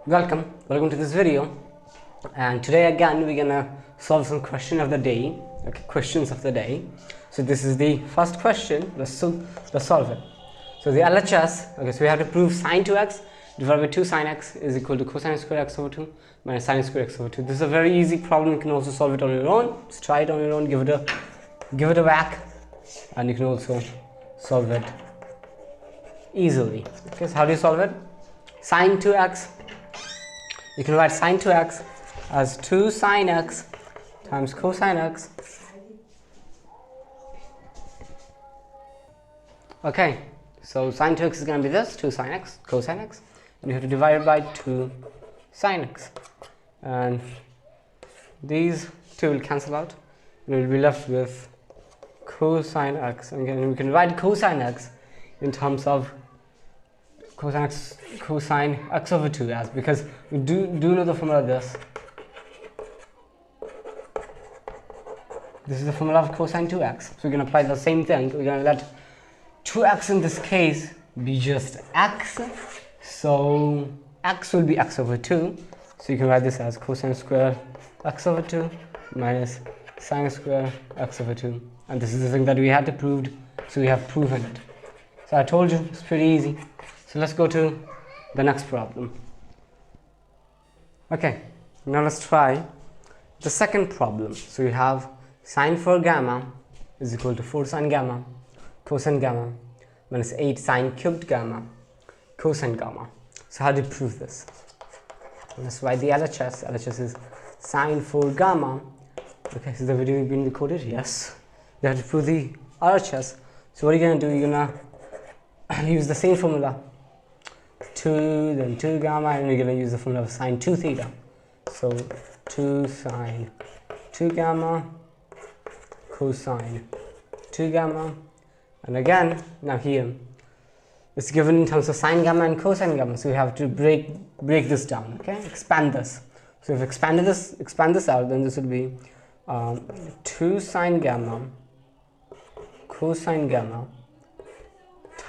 Welcome to this video, and today again we're gonna solve some questions of the day. So this is the first question. Let's solve it. So the LHS, so we have to prove sine 2x divided by 2 sine x is equal to cosine square x over 2 minus sine square x over 2. This is a very easy problem. You can also solve it on your own. Just try it on your own, give it a whack, and you can also solve it easily. Okay, so how do you solve it? Sine 2x, you can write sine 2x as 2 sine x times cosine x. Okay, so sine 2x is going to be this, 2 sine x, cosine x, and you have to divide it by 2 sine x, and these two will cancel out, and we will be left with cosine x. And again, we can write cosine x in terms of cosine x over 2 as, because we do know the formula of this. This is the formula of cosine 2x, so we're going to apply the same thing. We're going to let 2x in this case be just x, so x will be x over 2, so you can write this as cosine square x over 2 minus sine square x over 2, and this is the thing that we had to prove, so we have proven it. So I told you it's pretty easy. So let's go to the next problem. Okay, now let's try the second problem. So you have sine 4 gamma is equal to 4 sine gamma cosine gamma minus 8 sine cubed gamma cosine gamma. So how do you prove this? Let's write the LHS. LHS is sine 4 gamma. Okay, so the video has been recorded. Yes, you have to prove the LHS. So what are you going to do? You're going to use the same formula, 2, then 2 gamma, and we're going to use the formula of sine 2 theta. So 2 sine 2 gamma cosine 2 gamma, and again now here it's given in terms of sine gamma and cosine gamma, so we have to break this down. Okay, expand this. So if expand this out, then this would be 2 sine gamma cosine gamma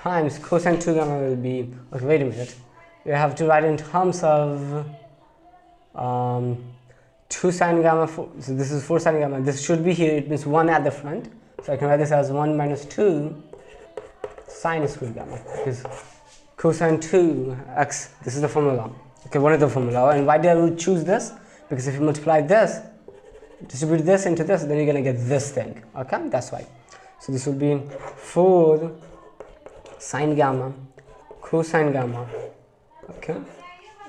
times cosine 2 gamma will be, okay, wait a minute, you have to write in terms of 2 sine gamma, so this is 4 sine gamma, this should be here, it means 1 at the front, so I can write this as 1 minus 2 sine square gamma, because cosine 2x, this is the formula. Okay, what is the formula, and why did I choose this? Because if you multiply this, distribute this into this, then you're going to get this thing. Okay, that's why. So this will be 4 sine gamma cosine gamma, okay,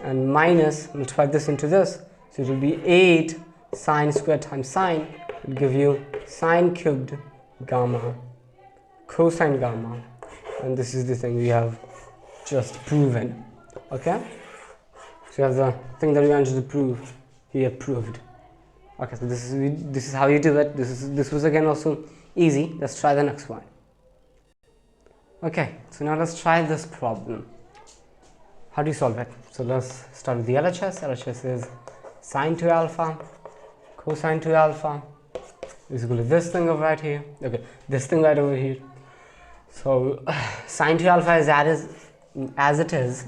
and minus, multiply this into this, so it will be 8 sine squared times sine will give you sine cubed gamma cosine gamma, and this is the thing we have just proven. Okay, so you have the thing that we wanted to prove here proved. Okay, so this is how you do it. This was again also easy. Let's try the next one. Okay, so now let's try this problem. How do you solve it? So let's start with the LHS. LHS is sine 2 alpha cosine 2 alpha is equal to this thing over right here. Okay, this thing right over here. So sine 2 alpha is as it is.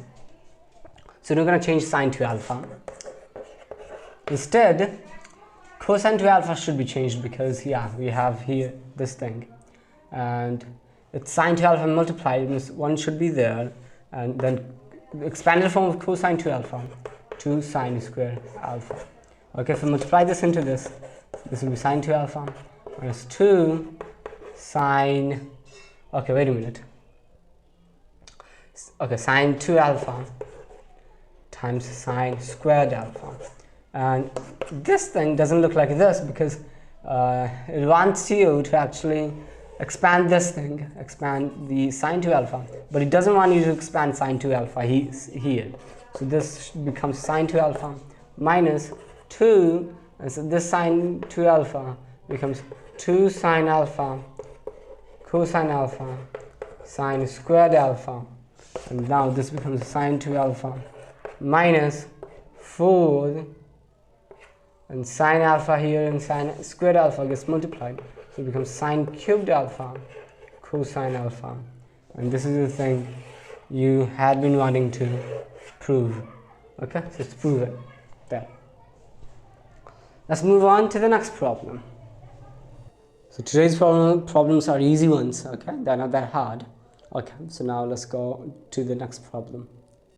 So we're going to change sine 2 alpha. Instead, cosine 2 alpha should be changed, because yeah, we have here this thing, and it's sine 2 alpha multiplied, means 1 should be there, and then the expanded form of cosine 2 alpha, 2 sine square alpha. Okay, if we multiply this into this will be sine 2 alpha minus 2 sine, okay, wait a minute, okay, sine 2 alpha times sine squared alpha, and this thing doesn't look like this, because it wants you to actually expand this thing, expand the sine 2 alpha, but it doesn't want you to expand sine 2 alpha here. So this becomes sine 2 alpha minus 2, and so this sine 2 alpha becomes 2 sine alpha cosine alpha sine squared alpha, and now this becomes sine 2 alpha minus 4, and sine alpha here and sine squared alpha gets multiplied, so it becomes sine cubed alpha cosine alpha, and this is the thing you had been wanting to prove. Okay, so it's proven there. Let's move on to the next problem. So today's problems are easy ones, okay? They're not that hard. Okay, so now let's go to the next problem.